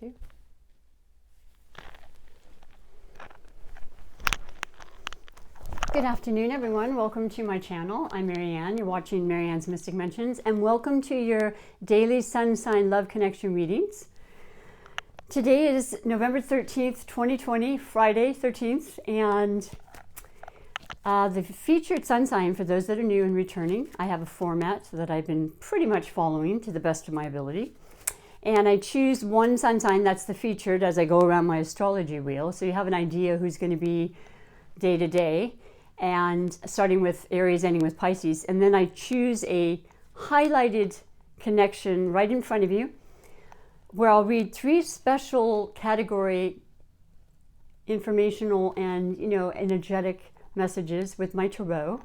to. Good afternoon, everyone. Welcome to my channel. I'm MaryAnne. You're watching MaryAnne's Mystic Mentions, and welcome to your daily sun sign love connection readings. Today is November 13th, 2020, Friday 13th, and the featured sun sign, for those that are new and returning, I have a format that I've been pretty much following to the best of my ability. And I choose one sun sign that's the featured as I go around my astrology wheel, so you have an idea who's going to be day to day. And starting with Aries, ending with Pisces. And then I choose a highlighted connection right in front of you, where I'll read 3 special category informational and, energetic messages with my tarot,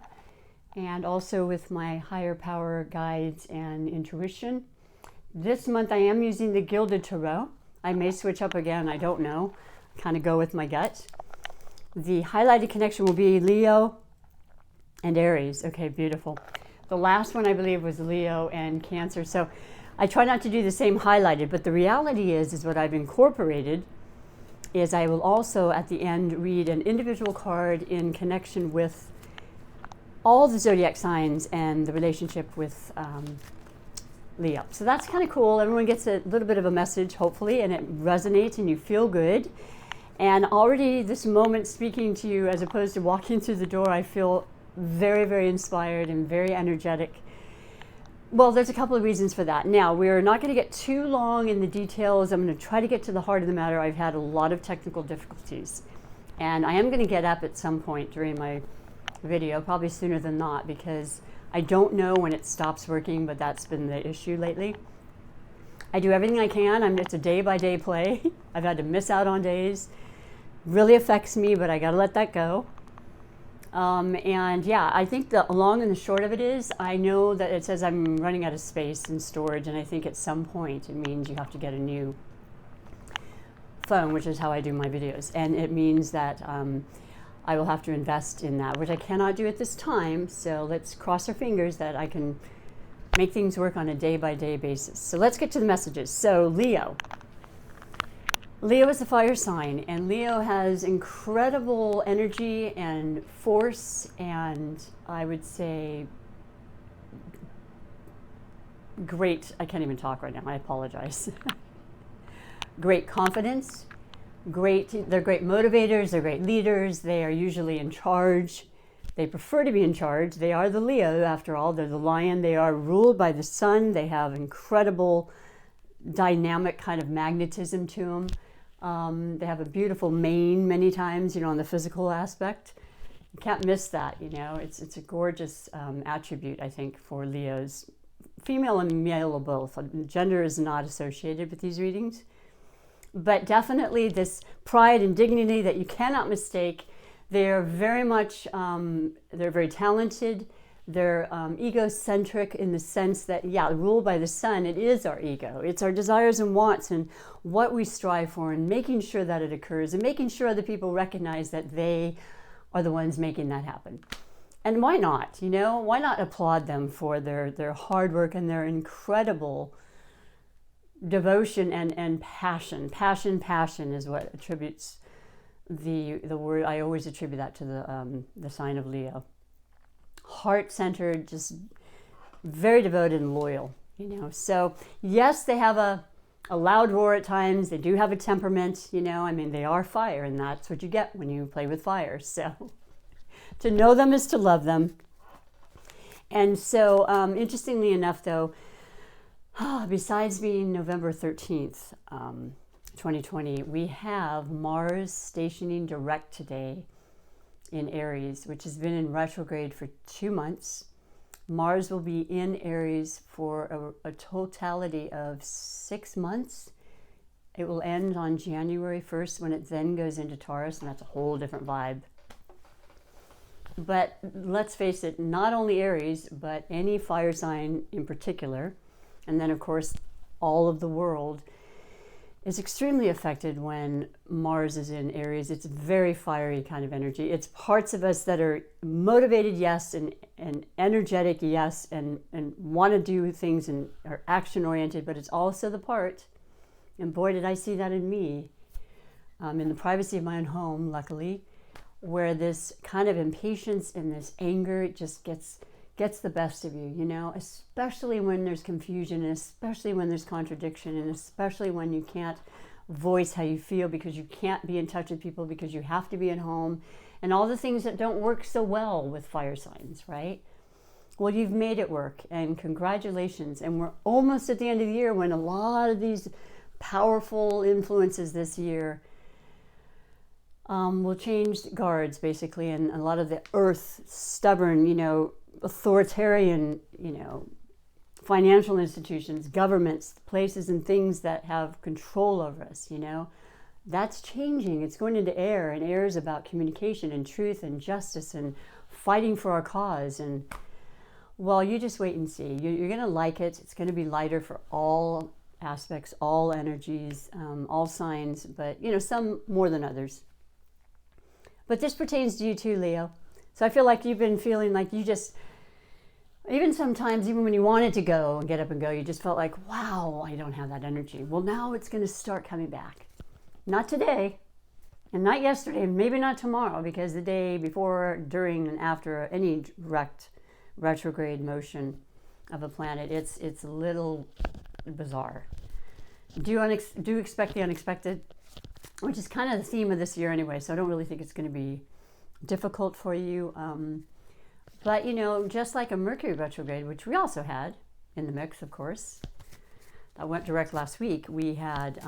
and also with my higher power guides and intuition. This month I am using the Gilded Tarot. I may switch up again, I don't know. Kind of go with my gut. The highlighted connection will be Leo and Aries. Okay, beautiful. The last one I believe was Leo and Cancer. So I try not to do the same highlighted, but the reality is what I've incorporated is I will also at the end read an individual card in connection with all the zodiac signs and the relationship with Leo. So that's kind of cool. Everyone gets a little bit of a message, hopefully, and it resonates and you feel good. And already this moment speaking to you, as opposed to walking through the door, I feel very, very inspired and very energetic. Well, there's a couple of reasons for that. Now, we're not going to get too long in the details. I'm going to try to get to the heart of the matter. I've had a lot of technical difficulties. And I am going to get up at some point during my video, probably sooner than not, because I don't know when it stops working, but that's been the issue lately. I do everything I can. It's a day-by-day play. I've had to miss out on days. Really affects me, but I got to let that go. And yeah, I think the long and the short of it is, I know that it says I'm running out of space and storage, and I think at some point it means you have to get a new phone, which is how I do my videos. And it means that I will have to invest in that, which I cannot do at this time. So let's cross our fingers that I can make things work on a day-by-day basis. So let's get to the messages. So Leo. Leo is a fire sign, and Leo has incredible energy and force, and I would say great, I can't even talk right now, I apologize. Great confidence, they're great motivators, they're great leaders, they are usually in charge. They prefer to be in charge. They are the Leo, after all, they're the lion. They are ruled by the sun. They have incredible dynamic kind of magnetism to them. They have a beautiful mane many times, on the physical aspect. You can't miss that, It's a gorgeous attribute, I think, for Leos. Female and male are both. Gender is not associated with these readings. But definitely this pride and dignity that you cannot mistake. They're very much, they're very talented. They're egocentric in the sense that, ruled by the sun, it is our ego. It's our desires and wants and what we strive for, and making sure that it occurs, and making sure other people recognize that they are the ones making that happen. And why not? Why not applaud them for their hard work and their incredible devotion and passion. Passion is what attributes the word. I always attribute that to the sign of Leo. Heart-centered, just very devoted and loyal, So yes, they have a loud roar at times. They do have a temperament, they are fire, and that's what you get when you play with fire. So to know them is to love them. And so interestingly enough, though, besides being November 13th, 2020, we have Mars stationing direct today in Aries, which has been in retrograde for 2 months. Mars will be in Aries for a totality of 6 months. It will end on January 1st when it then goes into Taurus, and that's a whole different vibe. But let's face it, not only Aries, but any fire sign in particular, and then of course all of the world, is extremely affected when Mars is in Aries. It's very fiery kind of energy. It's parts of us that are motivated, yes, and energetic, yes, and want to do things and are action-oriented, but it's also the part And boy, did I see that in me, in the privacy of my own home, luckily, where this kind of impatience and this anger just gets the best of you, you know, especially when there's confusion, and especially when there's contradiction, and especially when you can't voice how you feel because you can't be in touch with people because you have to be at home, and all the things that don't work so well with fire signs, right? Well, you've made it work, and congratulations. And we're almost at the end of the year when a lot of these powerful influences this year will change guards, basically, and a lot of the earth, stubborn, you know, authoritarian, you know, financial institutions, governments, places and things that have control over us, you know, that's changing. It's going into air, and air is about communication and truth and justice and fighting for our cause. And well, you just wait and see. You're going to like it. It's going to be lighter for all aspects, all energies, all signs, but, you know, some more than others. But this pertains to you too, Leo. So I feel like you've been feeling like you just, even sometimes, even when you wanted to go and get up and go, you just felt like, wow, I don't have that energy. Well, now it's going to start coming back. Not today, and not yesterday, and maybe not tomorrow, because the day before, during, and after any direct retrograde motion of a planet, it's a little bizarre. Do expect the unexpected, which is kind of the theme of this year anyway, so I don't really think it's going to be difficult for you. But, you know, just like a Mercury retrograde, which we also had in the mix, of course, that went direct last week, we had,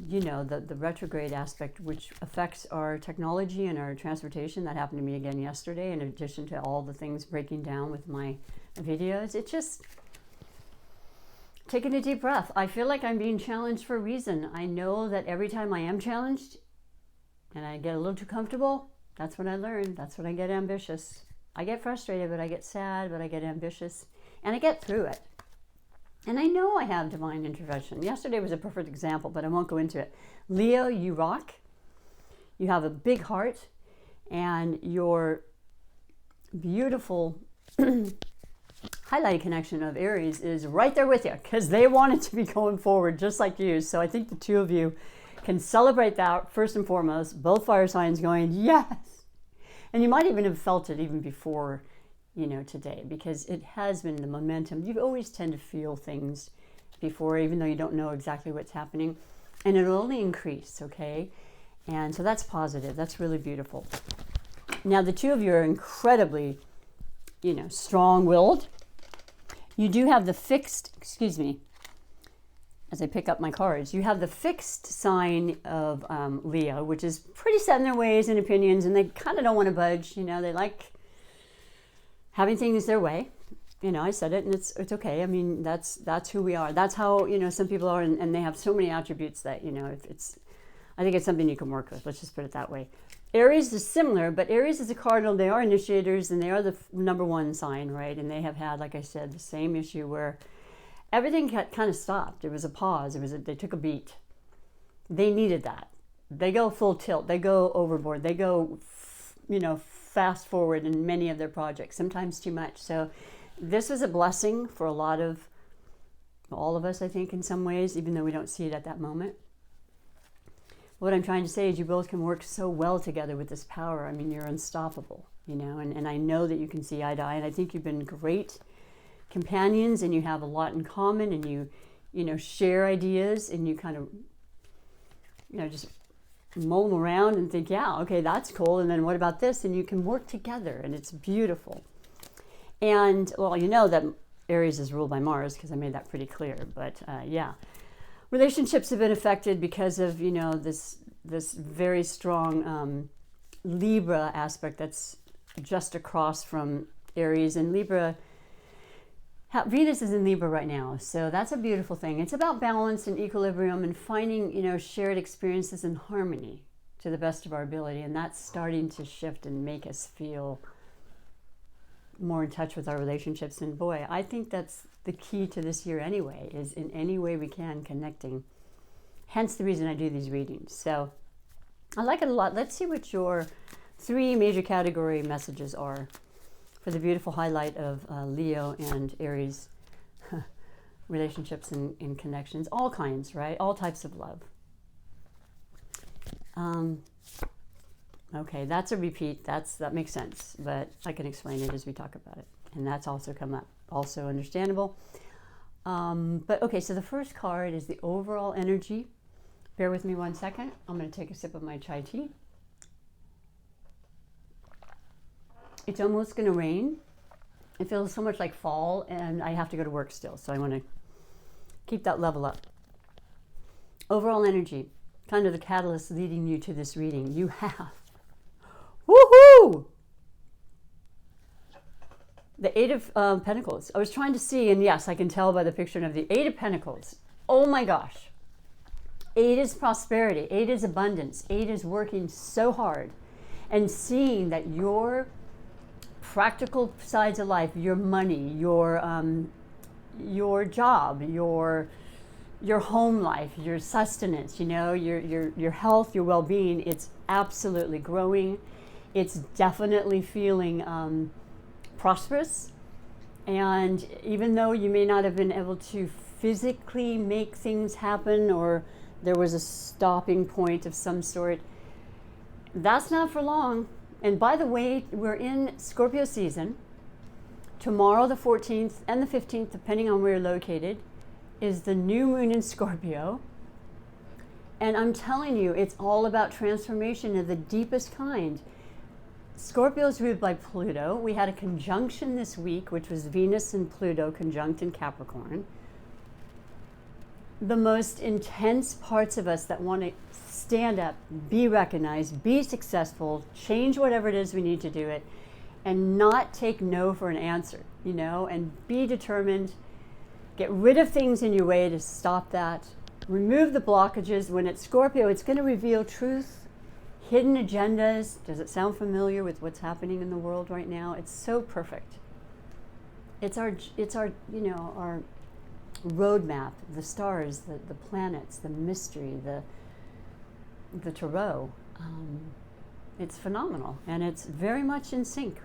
you know, the retrograde aspect, which affects our technology and our transportation. That happened to me again yesterday, in addition to all the things breaking down with my videos. It's just taking a deep breath. I feel like I'm being challenged for a reason. I know that every time I am challenged and I get a little too comfortable, that's when I learn. That's when I get ambitious. I get frustrated, but I get sad, but I get ambitious, and I get through it. And I know I have divine intervention. Yesterday was a perfect example, but I won't go into it. Leo, you rock. You have a big heart, and your beautiful highlight connection of Aries is right there with you, because they wanted to be going forward just like you. So I think the two of you can celebrate that first and foremost, both fire signs going, yes. And you might even have felt it even before, you know, today, because it has been the momentum. You always tend to feel things before, even though you don't know exactly what's happening, and it'll only increase, okay? And so that's positive. That's really beautiful. Now, the two of you are incredibly, you know, strong-willed. You do have the fixed, excuse me, as I pick up my cards, you have the fixed sign of Leo, which is pretty set in their ways and opinions, and they kind of don't want to budge. You know, they like having things their way. You know, I said it, and it's okay. I mean, that's who we are. That's how, you know, some people are, and they have so many attributes that, you know, I think it's something you can work with. Let's just put it that way. Aries is similar, but Aries is a cardinal. They are initiators, and they are the number one sign, right? And they have had, like I said, the same issue where everything kind of stopped. It was a pause. They took a beat. They needed that. They go full tilt. They go overboard. They go, you know, fast forward in many of their projects, sometimes too much. So this was a blessing for all of us, I think, in some ways, even though we don't see it at that moment. What I'm trying to say is you both can work so well together with this power. I mean, you're unstoppable, you know, and I know that you can see eye to eye, and I think you've been great companions, and you have a lot in common, and you know, share ideas, and you kind of, you know, just mull them around and think, yeah, okay, that's cool, and then what about this? And you can work together, and it's beautiful. And, well, you know that Aries is ruled by Mars, because I made that pretty clear, but yeah. Relationships have been affected because of, you know, this very strong Libra aspect that's just across from Aries, and Libra, Venus is in Libra right now, so that's a beautiful thing. It's about balance and equilibrium and finding, you know, shared experiences in harmony to the best of our ability, and that's starting to shift and make us feel more in touch with our relationships. And boy, I think that's the key to this year anyway, is in any way we can connecting. Hence the reason I do these readings. So I like it a lot. Let's see what your 3 major category messages are for the beautiful highlight of Leo and Aries. relationships and connections, all kinds, right? All types of love. Okay, that's a repeat. That makes sense, but I can explain it as we talk about it. And that's also come up, also understandable. But okay, so the first card is the overall energy. Bear with me 1 second. I'm going to take a sip of my chai tea. It's almost going to rain. It feels so much like fall, and I have to go to work still, so I want to keep that level up. Overall energy, kind of the catalyst leading you to this reading. You have, woohoo! The Eight of Pentacles. I was trying to see, and yes, I can tell by the picture of the Eight of Pentacles. Oh my gosh. 8 is prosperity. 8 is abundance. 8 is working so hard and seeing that your practical sides of life, your money, your job, your home life, your sustenance, you know, your health, your well-being, it's absolutely growing. It's definitely feeling prosperous. And even though you may not have been able to physically make things happen, or there was a stopping point of some sort, that's not for long. And by the way, we're in Scorpio season. Tomorrow, the 14th and the 15th, depending on where you're located, is the new moon in Scorpio. And I'm telling you, it's all about transformation of the deepest kind. Scorpio is ruled by Pluto. We had a conjunction this week, which was Venus and Pluto conjunct in Capricorn. The most intense parts of us that want to stand up, be recognized, be successful, change whatever it is we need to do it, and not take no for an answer, you know, and be determined. Get rid of things in your way to stop that. Remove the blockages. When it's Scorpio, it's going to reveal truth, hidden agendas. Does it sound familiar with what's happening in the world right now? It's so perfect. It's our you know, our roadmap, the stars, the planets, the mystery, the tarot. It's phenomenal, and it's very much in sync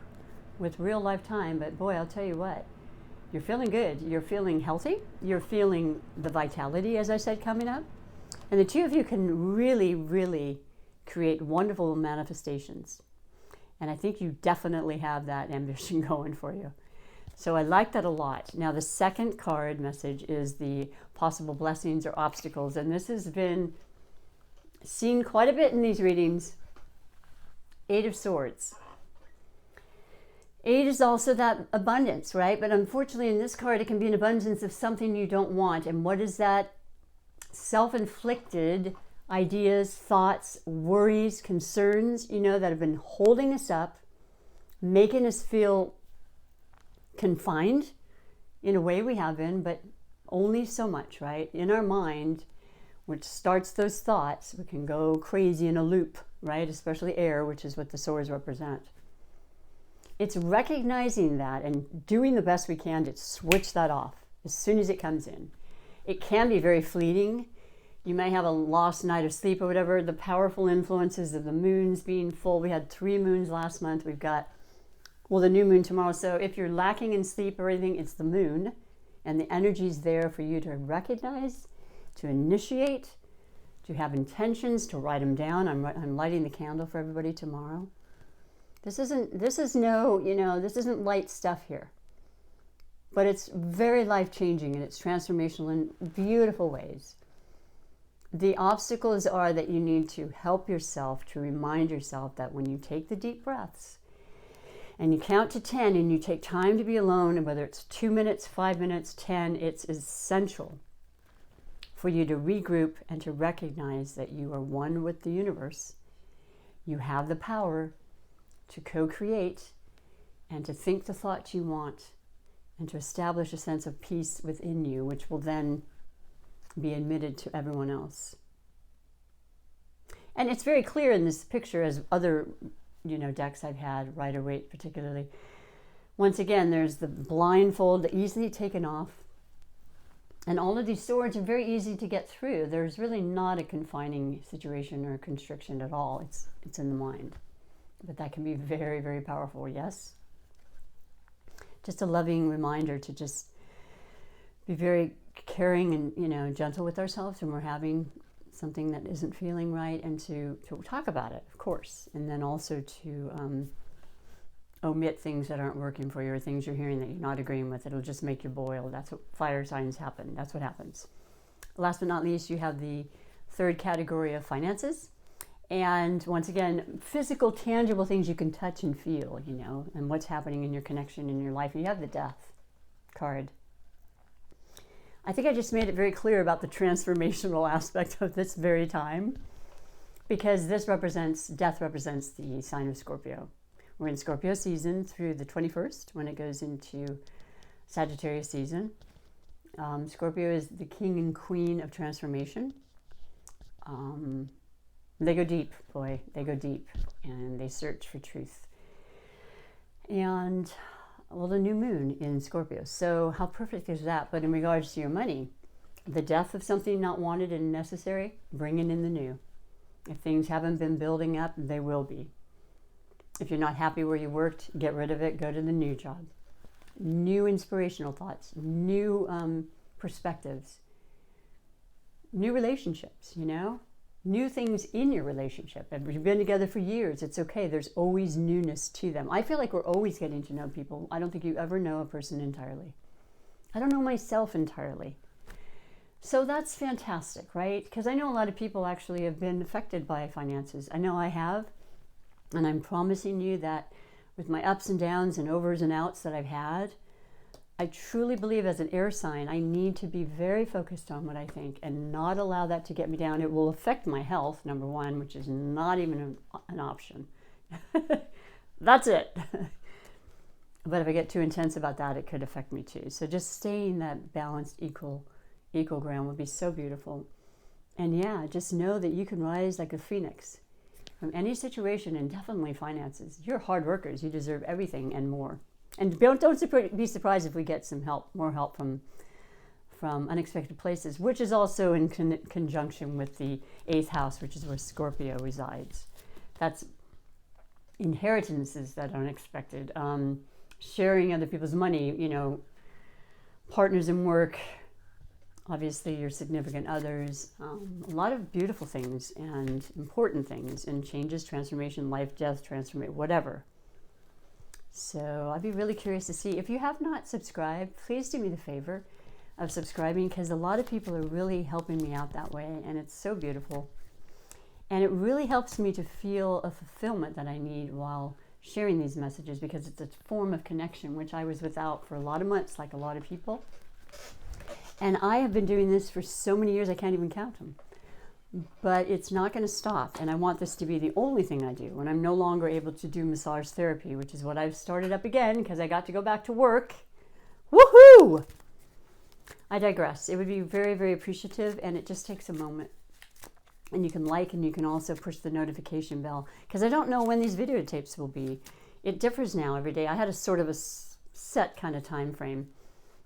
with real life time. But boy, I'll tell you what, you're feeling good. You're feeling healthy. You're feeling the vitality, as I said, coming up. And the two of you can really, really create wonderful manifestations. And I think you definitely have that ambition going for you. So I like that a lot. Now, the second card message is the possible blessings or obstacles. And this has been seen quite a bit in these readings. 8 of Swords. 8 is also that abundance, right? But unfortunately, in this card, it can be an abundance of something you don't want. And what is that? Self-inflicted ideas, thoughts, worries, concerns, you know, that have been holding us up, making us feel confined. In a way we have been, but only so much, right? In our mind, which starts those thoughts, we can go crazy in a loop, right? Especially air, which is what the swords represent. It's recognizing that and doing the best we can to switch that off as soon as it comes in. It can be very fleeting. You may have a lost night of sleep or whatever. The powerful influences of the moons being full. We had 3 moons last month. We've got, well, the new moon tomorrow. So if you're lacking in sleep or anything, it's the moon. And the energy's there for you to recognize, to initiate, to have intentions, to write them down. I'm lighting the candle for everybody tomorrow. This isn't light stuff here. But it's very life-changing, and it's transformational in beautiful ways. The obstacles are that you need to help yourself to remind yourself that when you take the deep breaths and you count to 10 and you take time to be alone, and whether it's 2 minutes, 5 minutes, 10, it's essential for you to regroup and to recognize that you are one with the universe. You have the power to co-create and to think the thoughts you want and to establish a sense of peace within you, which will then be admitted to everyone else. And it's very clear in this picture, as other, decks I've had, Rider-Waite particularly. Once again, there's the blindfold easily taken off. And all of these swords are very easy to get through. There's really not a confining situation or constriction at all. It's in the mind. But that can be very, very powerful, yes? Just a loving reminder to just be very caring and, you know, gentle with ourselves when we're having something that isn't feeling right, and to talk about it, of course. And then also to omit things that aren't working for you, or things you're hearing that you're not agreeing with. It'll just make you boil. That's what fire signs happen. That's what happens. Last but not least, you have the third category of finances. And once again, physical, tangible things you can touch and feel, you know, and what's happening in your connection in your life. You have the death card. I think I just made it very clear about the transformational aspect of this very time, because this represents, death represents the sign of Scorpio. We're in Scorpio season through the 21st, when it goes into Sagittarius season. Scorpio is the king and queen of transformation. They go deep, boy, they go deep, and they search for truth. And, well, the new moon in Scorpio. So how perfect is that? But in regards to your money, the death of something not wanted and necessary, bringing in the new. If things haven't been building up, they will be. If you're not happy where you worked, get rid of it, go to the new job. New inspirational thoughts, new perspectives, new relationships, you know? New things in your relationship. If you've been together for years, it's okay. There's always newness to them. I feel like we're always getting to know people. I don't think you ever know a person entirely. I don't know myself entirely. So that's fantastic, right? Because I know a lot of people actually have been affected by finances. I know I have. And I'm promising you that with my ups and downs and overs and outs that I've had, I truly believe as an air sign, I need to be very focused on what I think and not allow that to get me down. It will affect my health, number one, which is not even an option. That's it. But if I get too intense about that, it could affect me too. So just staying that balanced, equal ground would be so beautiful. And yeah, just know that you can rise like a phoenix from any situation, and definitely finances. You're hard workers. You deserve everything and more. And don't be surprised if we get some help, more help from unexpected places, which is also in conjunction with the 8th house, which is where Scorpio resides. That's inheritances that are unexpected, sharing other people's money, you know, partners in work, obviously your significant others, a lot of beautiful things and important things, and changes, transformation, life, death, transformation, whatever. So I'd be really curious to see. If you have not subscribed, please do me the favor of subscribing, because a lot of people are really helping me out that way, and it's so beautiful. And it really helps me to feel a fulfillment that I need while sharing these messages, because it's a form of connection, which I was without for a lot of months, like a lot of people. And I have been doing this for so many years, I can't even count them. But it's not going to stop. And I want this to be the only thing I do when I'm no longer able to do massage therapy, which is what I've started up again because I got to go back to work. Woohoo! I digress. It would be very, very appreciative, and it just takes a moment. And you can like, and you can also push the notification bell, because I don't know when these videotapes will be. It differs now every day. I had a sort of a set kind of time frame.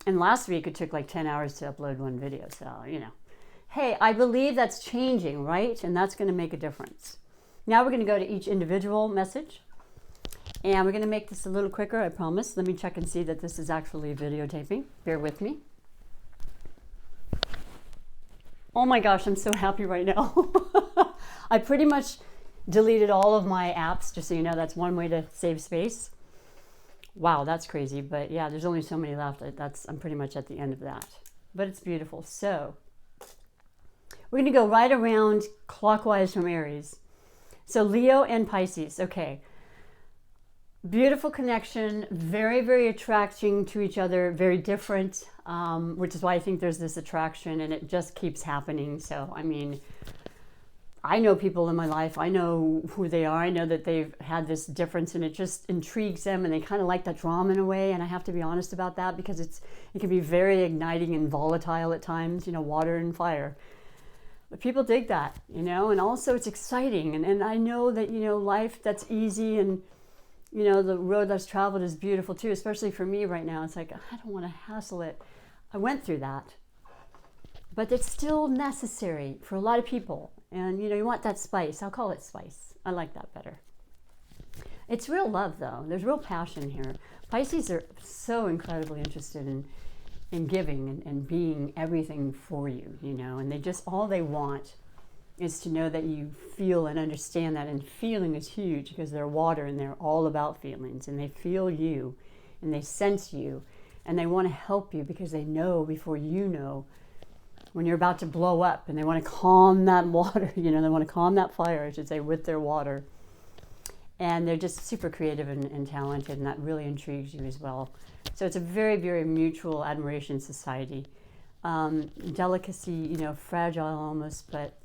And last week it took like 10 hours to upload one video. So, you know, hey, I believe that's changing, right? And that's going to make a difference. Now we're going to go to each individual message. And we're going to make this a little quicker, I promise. Let me check and see that this is actually videotaping. Bear with me. Oh my gosh, I'm so happy right now. I pretty much deleted all of my apps, just so you know. That's one way to save space. Wow, that's crazy. But yeah, there's only so many left. I'm pretty much at the end of that. But it's beautiful. So we're going to go right around clockwise from Aries. So Leo and Pisces. Okay. Beautiful connection. Very, very attracting to each other. Very different, which is why I think there's this attraction, and it just keeps happening. So, I mean, I know people in my life. I know who they are. I know that they've had this difference, and it just intrigues them, and they kind of like that drama in a way. And I have to be honest about that, because it can be very igniting and volatile at times, you know, water and fire. But people dig that, you know, and also it's exciting. And I know that, you know, life that's easy, and, you know, the road that's traveled is beautiful too, especially for me right now. It's like, I don't want to hassle it. I went through that. But it's still necessary for a lot of people. And, you know, you want that spice. I'll call it spice. I like that better. It's real love, though. There's real passion here. Pisces are so incredibly interested and giving and being everything for you, you know, and they just, all they want is to know that you feel and understand that, and feeling is huge because they're water and they're all about feelings, and they feel you and they sense you, and they want to help you because they know before you know when you're about to blow up, and they want to calm that water, you know, they want to calm that fire, I should say, with their water. And they're just super creative and talented, and that really intrigues you as well. So it's a very, very mutual admiration society. Delicacy, you know, fragile almost, but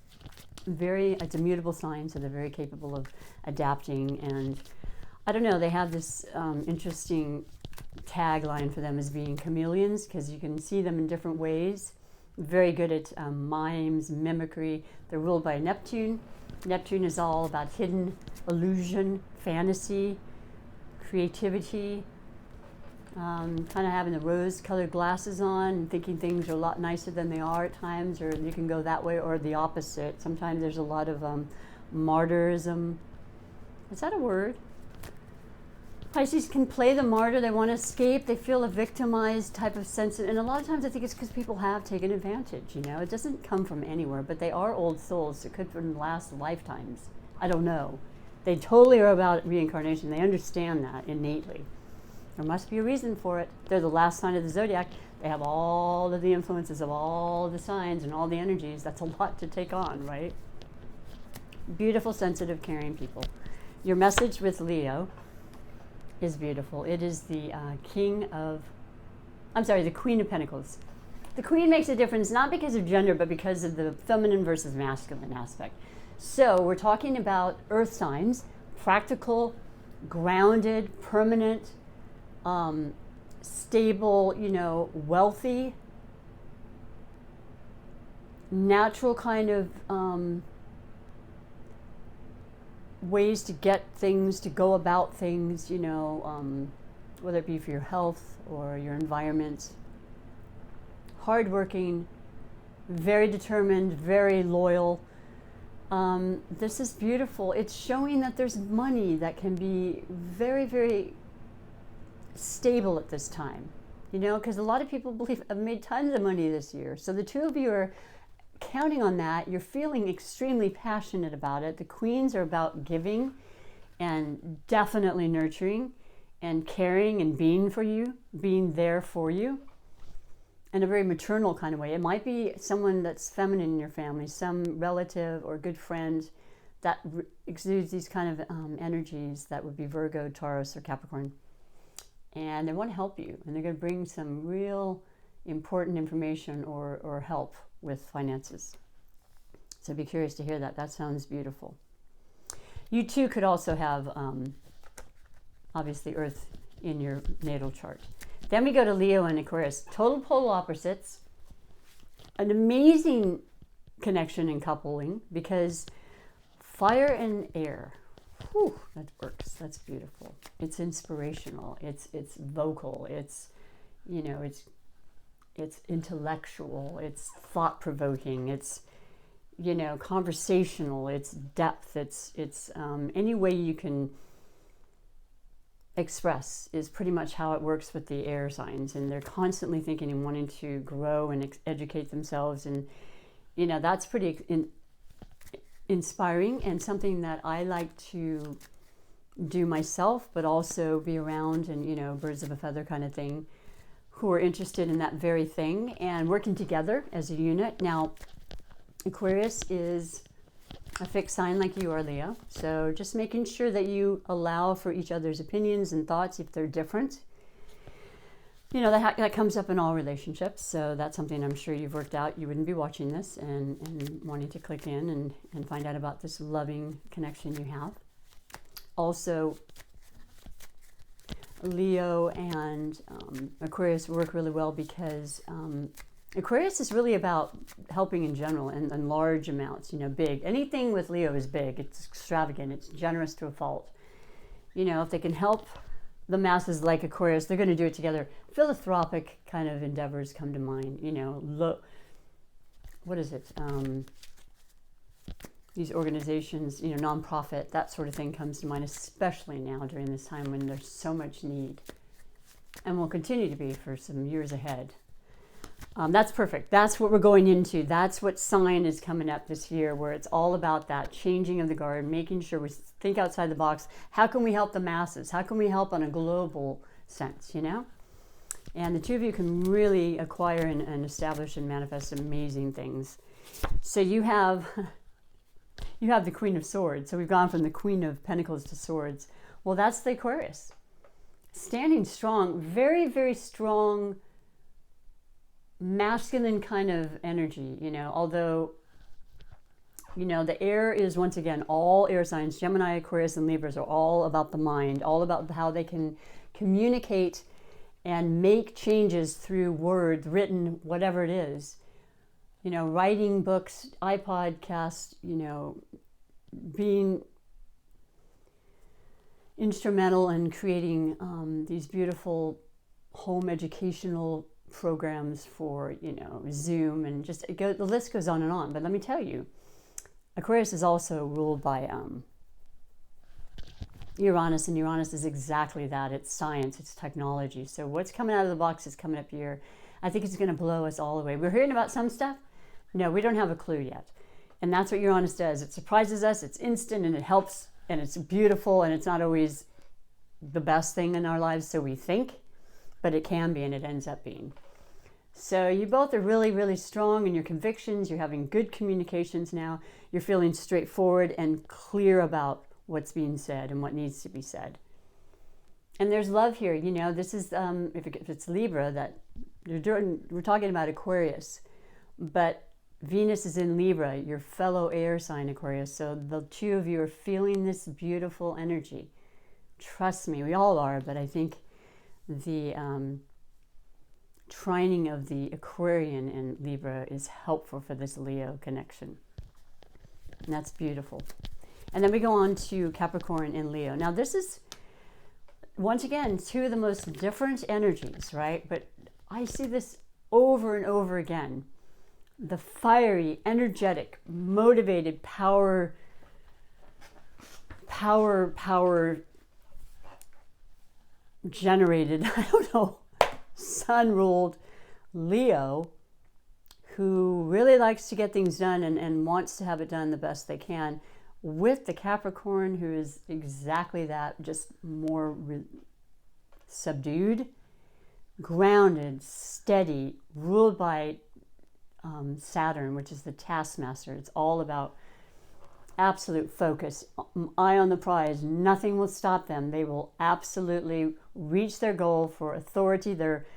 it's a mutable sign, so they're very capable of adapting. And I don't know, they have this interesting tagline for them as being chameleons, because you can see them in different ways. Very good at mimes, mimicry. They're ruled by Neptune. Neptune is all about hidden illusion, fantasy, creativity, kind of having the rose-colored glasses on and thinking things are a lot nicer than they are at times, or you can go that way or the opposite. Sometimes there's a lot of martyrism. Is that a word? Pisces can play the martyr. They want to escape. They feel a victimized type of sense. And a lot of times I think it's because people have taken advantage, you know. It doesn't come from anywhere, but they are old souls. It could from last lifetimes. I don't know. They totally are about reincarnation. They understand that innately. There must be a reason for it. They're the last sign of the zodiac. They have all of the influences of all the signs and all the energies. That's a lot to take on, right? Beautiful, sensitive, caring people. Your message with Leo is beautiful. It is the Queen of Pentacles. The Queen makes a difference not because of gender, but because of the feminine versus masculine aspect. So we're talking about earth signs, practical, grounded, permanent, stable, you know, wealthy, natural kind of ways to get things, to go about things, you know, whether it be for your health or your environment. Hardworking, very determined, very loyal. This is beautiful. It's showing that there's money that can be very, very stable at this time, you know, because a lot of people believe I've made tons of money this year. So the two of you are counting on that. You're feeling extremely passionate about it. The queens are about giving and definitely nurturing and caring and being for you, being there for you in a very maternal kind of way. It might be someone that's feminine in your family, some relative or good friend that exudes these kind of energies. That would be Virgo, Taurus, or Capricorn. And they want to help you, and they're going to bring some real important information or help with finances. So be curious to hear that. That sounds beautiful. You too could also have, obviously, Earth in your natal chart. Then we go to Leo and Aquarius. Total polar opposites. An amazing connection and coupling, because fire and air. Whew, that works. That's beautiful. It's inspirational. It's vocal. It's, you know, it's intellectual, it's thought-provoking, it's, you know, conversational, it's depth, it's any way you can express is pretty much how it works with the air signs. And they're constantly thinking and wanting to grow and educate themselves. And, you know, that's pretty inspiring, and something that I like to do myself, but also be around, and, you know, birds of a feather kind of thing, who are interested in that very thing and working together as a unit. Now, Aquarius is a fixed sign like you are, Leo. So just making sure that you allow for each other's opinions and thoughts if they're different. You know, that comes up in all relationships. So that's something I'm sure you've worked out. You wouldn't be watching this and wanting to click in and find out about this loving connection you have. Also, Leo and Aquarius work really well because Aquarius is really about helping in general and in large amounts, you know, big. Anything with Leo is big. It's extravagant. It's generous to a fault. You know, if they can help the masses like Aquarius, they're going to do it together. Philanthropic kind of endeavors come to mind. You know, what is it? These organizations, you know, nonprofit, that sort of thing comes to mind, especially now during this time when there's so much need, and will continue to be for some years ahead. That's perfect. That's what we're going into. That's what sign is coming up this year, where it's all about that changing of the guard, making sure we think outside the box. How can we help the masses? How can we help on a global sense, you know? And the two of you can really acquire and establish and manifest amazing things. So you have the Queen of Swords. So we've gone from the Queen of Pentacles to Swords. Well, that's the Aquarius. Standing strong, very, very strong, masculine kind of energy, you know, although, you know, the air is, once again, all air signs, Gemini, Aquarius, and Libras are all about the mind, all about how they can communicate and make changes through words, written, whatever it is. You know, writing books, iPodcasts, you know, being instrumental in creating these beautiful home educational programs for, you know, Zoom, and just the list goes on and on. But let me tell you, Aquarius is also ruled by Uranus, and Uranus is exactly that. It's science, it's technology. So what's coming out of the box is coming up here. I think it's going to blow us all away. We're hearing about some stuff. No, we don't have a clue yet. And that's what Uranus does. It surprises us, it's instant, and it helps, and it's beautiful, and it's not always the best thing in our lives, so we think, but it can be, and it ends up being. So you both are really, really strong in your convictions. You're having good communications now. You're feeling straightforward and clear about what's being said and what needs to be said. And there's love here. You know, this is, if it's Libra, that we're talking about Aquarius, but Venus is in Libra, your fellow air sign Aquarius. So the two of you are feeling this beautiful energy. Trust me, we all are, but I think the trining of the Aquarian in Libra is helpful for this Leo connection. And that's beautiful. And then we go on to Capricorn and Leo. Now this is, once again, two of the most different energies, right? But I see this over and over again. The fiery, energetic, motivated, power generated, I don't know, sun-ruled Leo, who really likes to get things done and wants to have it done the best they can, with the Capricorn, who is exactly that, just more subdued, grounded, steady, ruled by Saturn, which is the taskmaster. It's all about absolute focus, eye on the prize. Nothing will stop them. They will absolutely reach their goal for authority. They're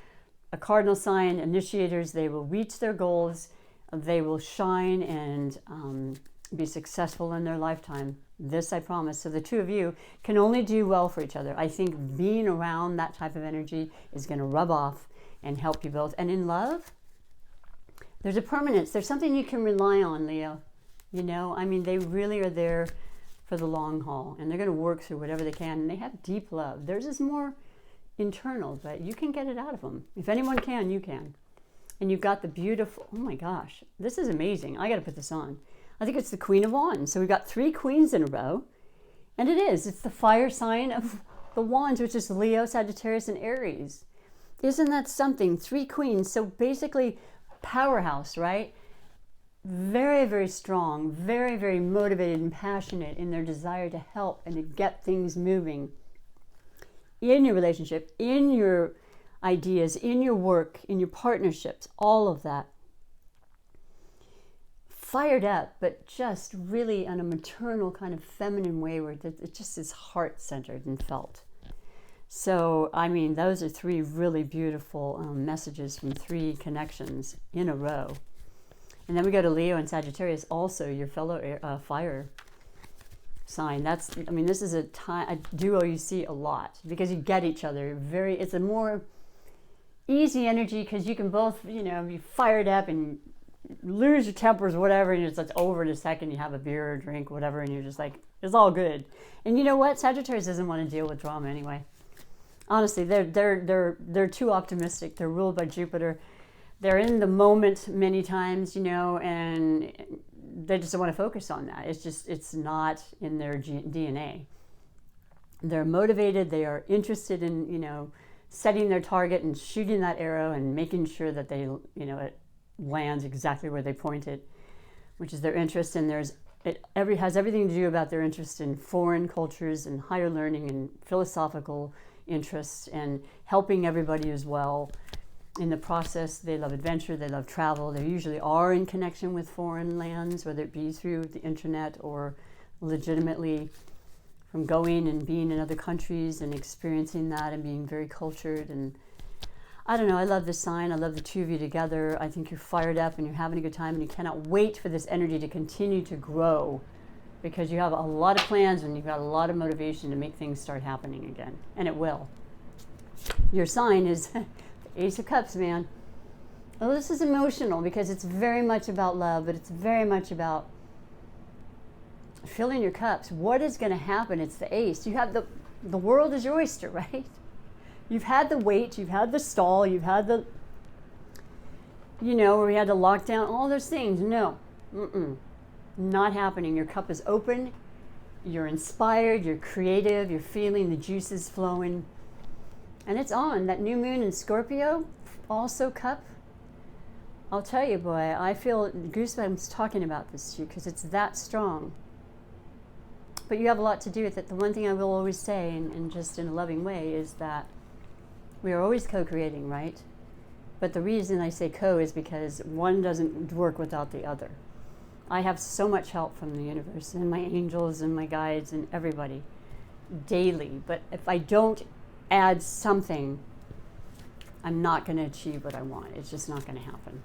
a cardinal sign, initiators. They will reach their goals. They will shine and be successful in their lifetime. This I promise. So the two of you can only do well for each other. I think being around that type of energy is going to rub off and help you both. And in love, there's a permanence. There's something you can rely on, Leo. You know, I mean, they really are there for the long haul, and they're going to work through whatever they can. And they have deep love. Theirs is more internal, but you can get it out of them. If anyone can, you can. And you've got the beautiful, oh my gosh, this is amazing. I got to put this on. I think it's the Queen of Wands. So we've got 3 queens in a row. And it is. It's the fire sign of the Wands, which is Leo, Sagittarius, and Aries. Isn't that something? 3 queens. So basically, powerhouse, right? Very, very strong, very, very motivated and passionate in their desire to help and to get things moving in your relationship, in your ideas, in your work, in your partnerships, all of that. Fired up, but just really on a maternal kind of feminine way, where it just is heart-centered and felt. So, I mean, those are 3 really beautiful messages from 3 connections in a row. And then we go to Leo and Sagittarius, also your fellow fire sign. That's, I mean, this is a duo you see a lot because you get each other. It's a more easy energy because you can both, you know, be fired up and lose your tempers, whatever, and it's over in a second. You have a beer or a drink, whatever, and you're just like, it's all good. And you know what? Sagittarius doesn't want to deal with drama anyway. Honestly, they're too optimistic. They're ruled by Jupiter. They're in the moment many times, you know, and they just don't want to focus on that. It's not in their DNA. They're motivated. They are interested in, you know, setting their target and shooting that arrow and making sure that they, it lands exactly where they point it, which is their interest. And it has everything to do about their interest in foreign cultures and higher learning and philosophical interests and helping everybody as well. In the process, they love adventure, they love travel. They usually are in connection with foreign lands, whether it be through the internet or legitimately from going and being in other countries and experiencing that and being very cultured. And I don't know, I love this sign. I love the two of you together. I think you're fired up and you're having a good time, and you cannot wait for this energy to continue to grow, because you have a lot of plans and you've got a lot of motivation to make things start happening again. And it will. Your sign is the Ace of Cups, man. Well, this is emotional because it's very much about love, but it's very much about filling your cups. What is going to happen? It's the Ace. You have the world is your oyster, right? You've had the wait, you've had the stall, you've had the, where we had to lock down, all those things. No, not happening. Your cup is open, you're inspired, you're creative, you're feeling the juices flowing, and it's on. That new moon in Scorpio, also cup. I'll tell you, boy, I feel goosebumps talking about this to you because it's that strong. But you have a lot to do with it. The one thing I will always say, and just in a loving way, is that we are always co-creating, right? But the reason I say co is because one doesn't work without the other. I have so much help from the universe and my angels and my guides and everybody daily. But if I don't add something, I'm not going to achieve what I want. It's just not going to happen.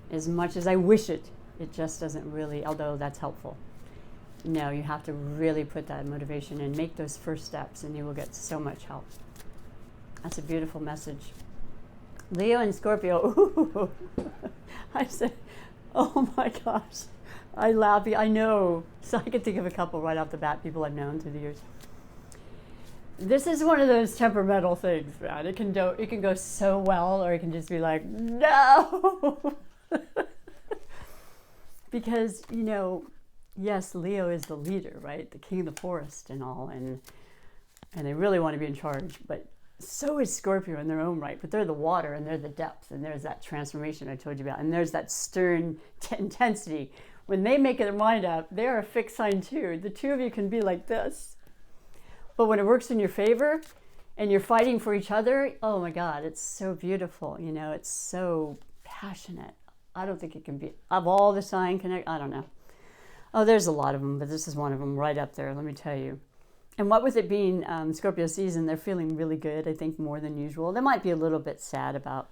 As much as I wish it, it just doesn't really, although that's helpful. No, you have to really put that motivation and make those first steps, and you will get so much help. That's a beautiful message. Leo and Scorpio. Ooh. I said, oh my gosh. I laugh. I know. So I can think of a couple right off the bat, people I've known through the years. This is one of those temperamental things, man. It can go so well, or it can just be like, no. Because, yes, Leo is the leader, right? The king of the forest and all, and they really want to be in charge, but so is Scorpio in their own right. But they're the water, and they're the depth, and there's that transformation I told you about, and there's that stern intensity. When they make their mind up, they're a fixed sign too. The two of you can be like this. But when it works in your favor, and you're fighting for each other, oh my God, it's so beautiful. It's so passionate. I don't think it can be, of all the sign connect, I don't know. Oh, there's a lot of them, but this is one of them right up there, let me tell you. And what with it being Scorpio season, they're feeling really good, I think, more than usual. They might be a little bit sad about,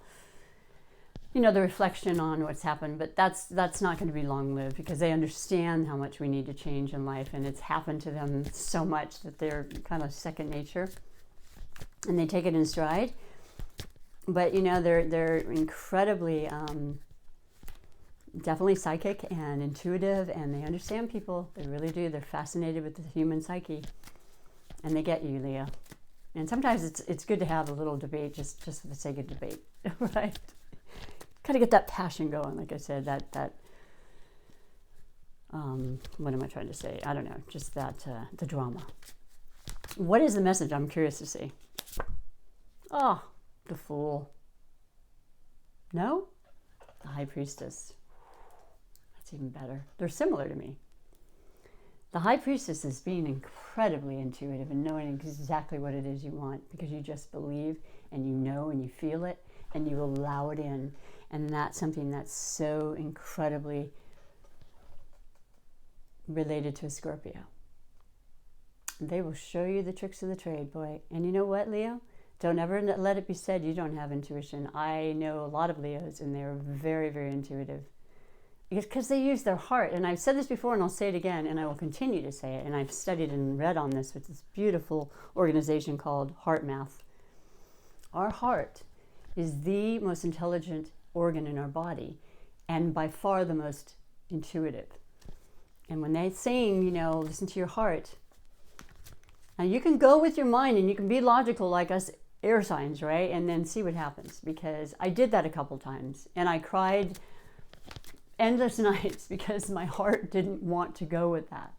the reflection on what's happened, but that's not going to be long-lived, because they understand how much we need to change in life, and it's happened to them so much that they're kind of second nature, and they take it in stride. But, they're incredibly... definitely psychic and intuitive, and they understand people. They really do. They're fascinated with the human psyche, and they get you, Leo. And sometimes it's good to have a little debate just for the sake of debate, right? Got to get that passion going, like I said. That what am I trying to say? I don't know. Just that the drama. What is the message? I'm curious to see. Oh, the Fool. No, the High Priestess. Even better. They're similar to me. The High Priestess is being incredibly intuitive and knowing exactly what it is you want, because you just believe and you know and you feel it and you allow it in. And that's something that's so incredibly related to a Scorpio. They will show you the tricks of the trade, boy. And you know what, Leo? Don't ever let it be said you don't have intuition. I know a lot of Leos, and they're very, very intuitive. Because they use their heart. And I've said this before, and I'll say it again, and I will continue to say it. And I've studied and read on this with this beautiful organization called Heart Math. Our heart is the most intelligent organ in our body, and by far the most intuitive. And when they're saying, listen to your heart, now you can go with your mind and you can be logical like us air signs, right? And then see what happens. Because I did that a couple times, and I cried endless nights because my heart didn't want to go with that.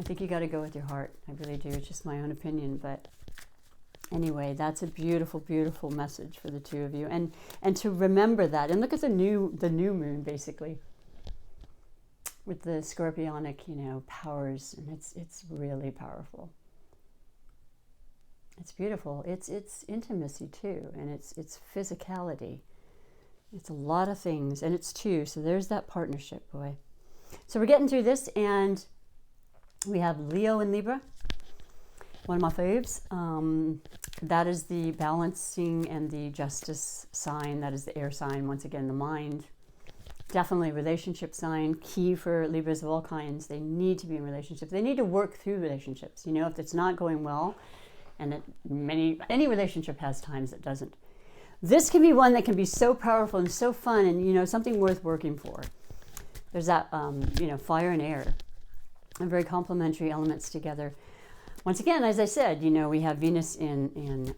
I think you got to go with your heart. I really do. It's just my own opinion, but Anyway, that's a beautiful, beautiful message for the two of you. And to remember that. And look at the new moon, basically, with the scorpionic, powers. And it's really powerful. It's beautiful. It's intimacy, too. And it's physicality. It's a lot of things. And it's two. So there's that partnership, boy. So we're getting through this. And we have Leo and Libra. One of my faves. That is the balancing and the justice sign. That is the air sign. Once again, the mind. Definitely relationship sign. Key for Libras of all kinds. They need to be in relationships. They need to work through relationships. If it's not going well, and any relationship has times it doesn't. This can be one that can be so powerful and so fun, and something worth working for. There's that fire and air, and very complementary elements together. Once again, as I said, we have Venus in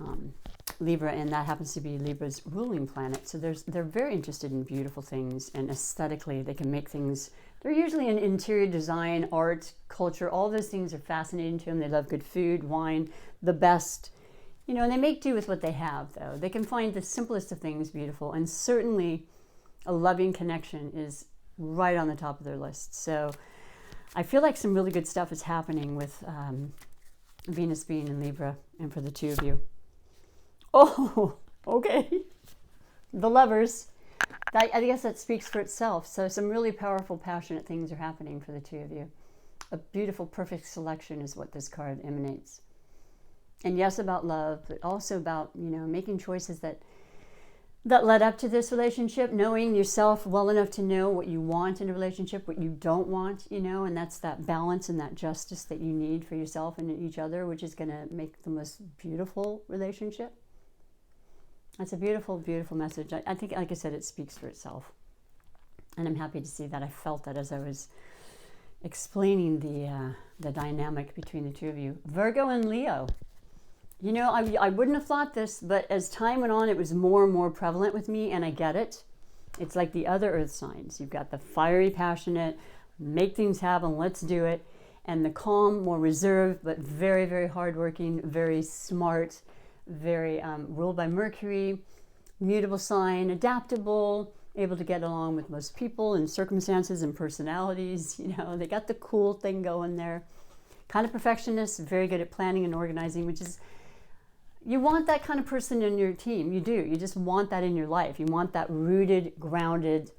Libra, and that happens to be Libra's ruling planet. So they're very interested in beautiful things, and aesthetically, they can make things. They're usually in interior design, art, culture. All those things are fascinating to them. They love good food, wine, the best. And they make do with what they have, though. They can find the simplest of things beautiful, and certainly a loving connection is right on the top of their list. So I feel like some really good stuff is happening with Venus being in Libra, and for the two of you. Oh, okay. The lovers. I guess that speaks for itself. So some really powerful, passionate things are happening for the two of you. A beautiful, perfect selection is what this card emanates. And yes, about love, but also about, making choices that led up to this relationship, knowing yourself well enough to know what you want in a relationship, what you don't want, and that's that balance and that justice that you need for yourself and each other, which is going to make the most beautiful relationship. That's a beautiful, beautiful message. I think, like I said, it speaks for itself. And I'm happy to see that. I felt that as I was explaining the dynamic between the two of you. Virgo and Leo. I wouldn't have thought this, but as time went on, it was more and more prevalent with me, and I get it. It's like the other earth signs. You've got the fiery, passionate, make things happen, let's do it, and the calm, more reserved, but very, very hardworking, very smart, very ruled by Mercury, mutable sign, adaptable, able to get along with most people and circumstances and personalities. They got the cool thing going there. Kind of perfectionist, very good at planning and organizing, which is, you want that kind of person in your team. You do. You just want that in your life. You want that rooted, grounded,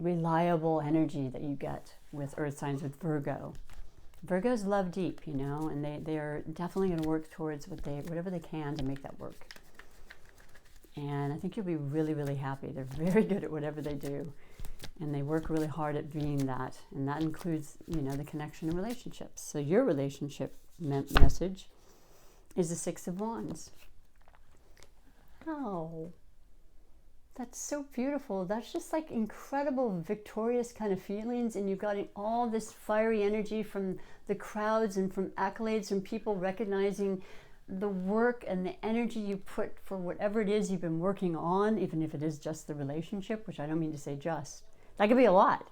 reliable energy that you get with earth signs with Virgo. Virgos love deep, and they are definitely going to work towards whatever they can to make that work. And I think you'll be really, really happy. They're very good at whatever they do, and they work really hard at being that. And that includes, the connection and relationships. So your relationship message is the Six of Wands. Oh, that's so beautiful. That's just like incredible, victorious kind of feelings. And you've got all this fiery energy from the crowds and from accolades from people recognizing the work and the energy you put for whatever it is you've been working on, even if it is just the relationship, which I don't mean to say just. That could be a lot.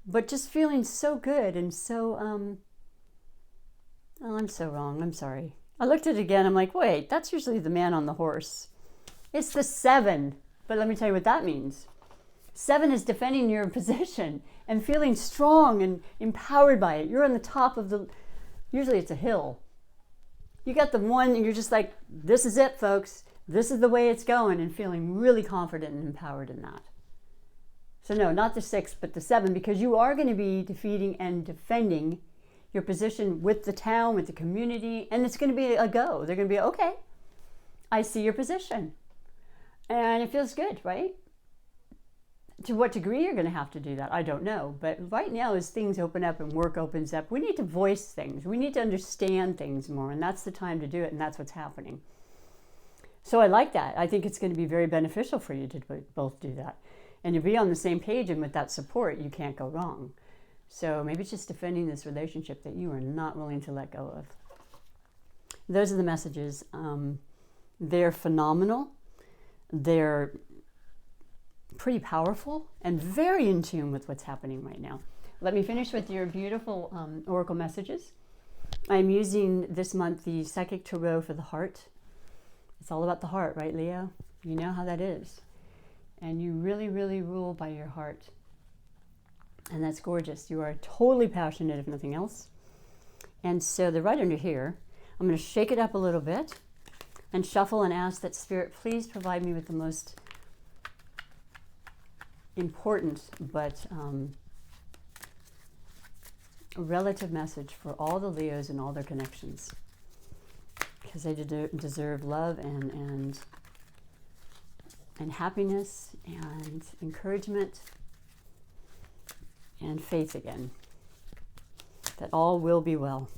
But just feeling so good and so, oh, I'm so wrong. I'm sorry. I looked at it again. I'm like, wait, that's usually the man on the horse. It's the 7. But let me tell you what that means. 7 is defending your position and feeling strong and empowered by it. You're on the top of usually it's a hill. You got the 1 and you're just like, this is it, folks. This is the way it's going, and feeling really confident and empowered in that. So no, not the 6, but the 7, because you are going to be defeating and defending your position with the town, with the community, and it's going to be a go. They're going to be, okay, I see your position. And it feels good, right? To what degree you're going to have to do that, I don't know. But right now, as things open up and work opens up, we need to voice things. We need to understand things more, and that's the time to do it, and that's what's happening. So I like that. I think it's going to be very beneficial for you to both do that. And to be on the same page, and with that support, you can't go wrong. So maybe it's just defending this relationship that you are not willing to let go of. Those are the messages. They're phenomenal. They're pretty powerful and very in tune with what's happening right now. Let me finish with your beautiful oracle messages. I'm using this month the Psychic Tarot for the heart. It's all about the heart, right, Leo? You know how that is. And you really, really rule by your heart. And that's gorgeous. You are totally passionate, if nothing else. And so they're right under here. I'm going to shake it up a little bit and shuffle and ask that Spirit please provide me with the most important but relative message for all the Leos and all their connections, because they deserve love and happiness and encouragement and faith again, that all will be well.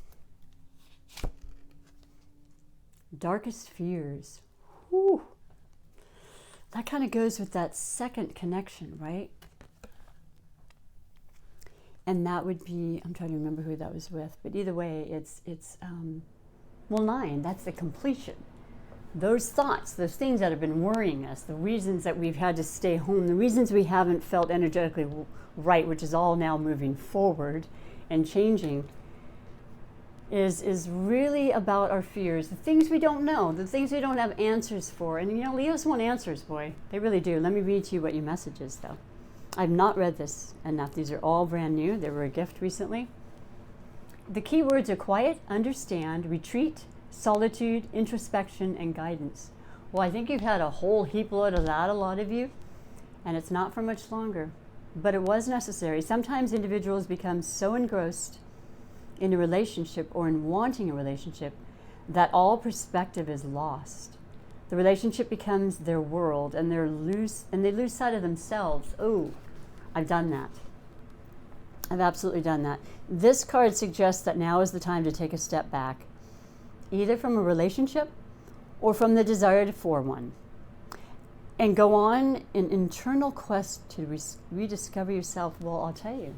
Darkest fears. Whew. That kind of goes with that second connection, right? And that would be, I'm trying to remember who that was with, but either way, it's 9, that's the completion. Those thoughts, those things that have been worrying us, the reasons that we've had to stay home, the reasons we haven't felt energetically right, which is all now moving forward and changing, is really about our fears, the things we don't know, the things we don't have answers for. And you know, Leos want answers, boy. They really do. Let me read to you what your message is, though. I've not read this enough. These are all brand new. They were a gift recently. The key words are quiet, understand, retreat, solitude, introspection, and guidance. Well, I think you've had a whole heap load of that, a lot of you, and it's not for much longer. But it was necessary. Sometimes individuals become so engrossed in a relationship or in wanting a relationship that all perspective is lost. The relationship becomes their world, and they lose sight of themselves. Oh, I've done that. I've absolutely done that. This card suggests that now is the time to take a step back, either from a relationship or from the desire for one, and go on an internal quest to rediscover yourself. Well, I'll tell you,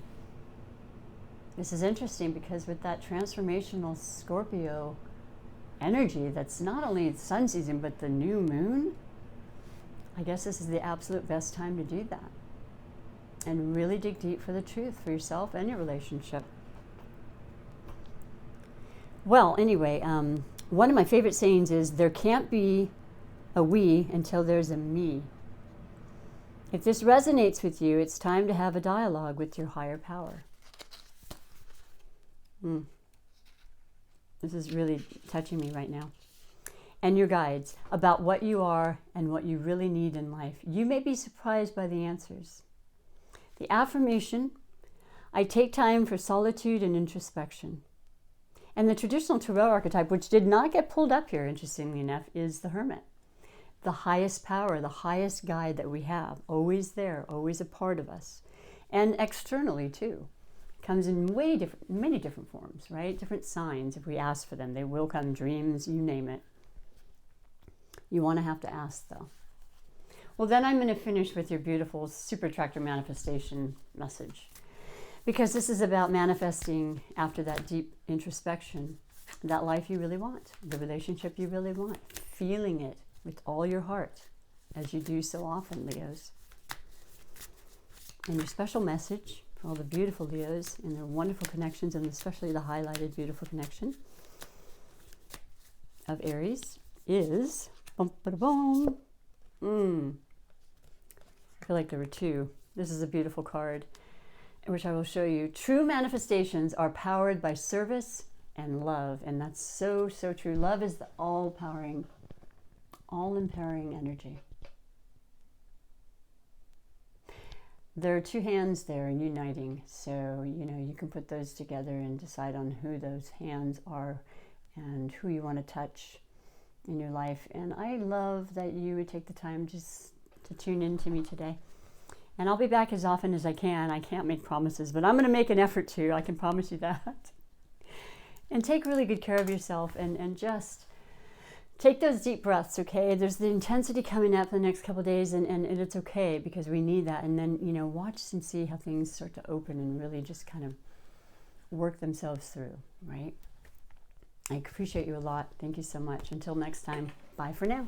this is interesting because with that transformational Scorpio energy, that's not only sun season, but the new moon, I guess this is the absolute best time to do that. And really dig deep for the truth for yourself and your relationship. Well, anyway, one of my favorite sayings is, there can't be a we until there's a me. If this resonates with you, it's time to have a dialogue with your higher power. This is really touching me right now. And your guides about what you are and what you really need in life. You may be surprised by the answers. The affirmation, I take time for solitude and introspection. And the traditional tarot archetype, which did not get pulled up here, interestingly enough, is the Hermit. The highest power, the highest guide that we have, always there, always a part of us. And externally too. Comes in many different forms, right? Different signs. If we ask for them, they will come. Dreams, you name it. You want to have to ask, though. Well, then I'm going to finish with your beautiful super attractor manifestation message, because this is about manifesting after that deep introspection, that life you really want, the relationship you really want, feeling it with all your heart, as you do so often, Leos. And your special message for all the beautiful Leos and their wonderful connections, and especially the highlighted beautiful connection of Aries, is bum, ba, bum. I feel like there were two. This is a beautiful card, which I will show you. True manifestations are powered by service and love, and that's so, so true. Love is the all-empowering energy. There are two hands there uniting, so you can put those together and decide on who those hands are and who you want to touch in your life. And I love that you would take the time just to tune in to me today. And I'll be back as often as I can. I can't make promises, but I'm going to make an effort to. I can promise you that. And take really good care of yourself, and just take those deep breaths, okay? There's the intensity coming up the next couple of days, and it's okay, because we need that. And then, watch and see how things start to open and really just kind of work themselves through, right? I appreciate you a lot. Thank you so much. Until next time, bye for now.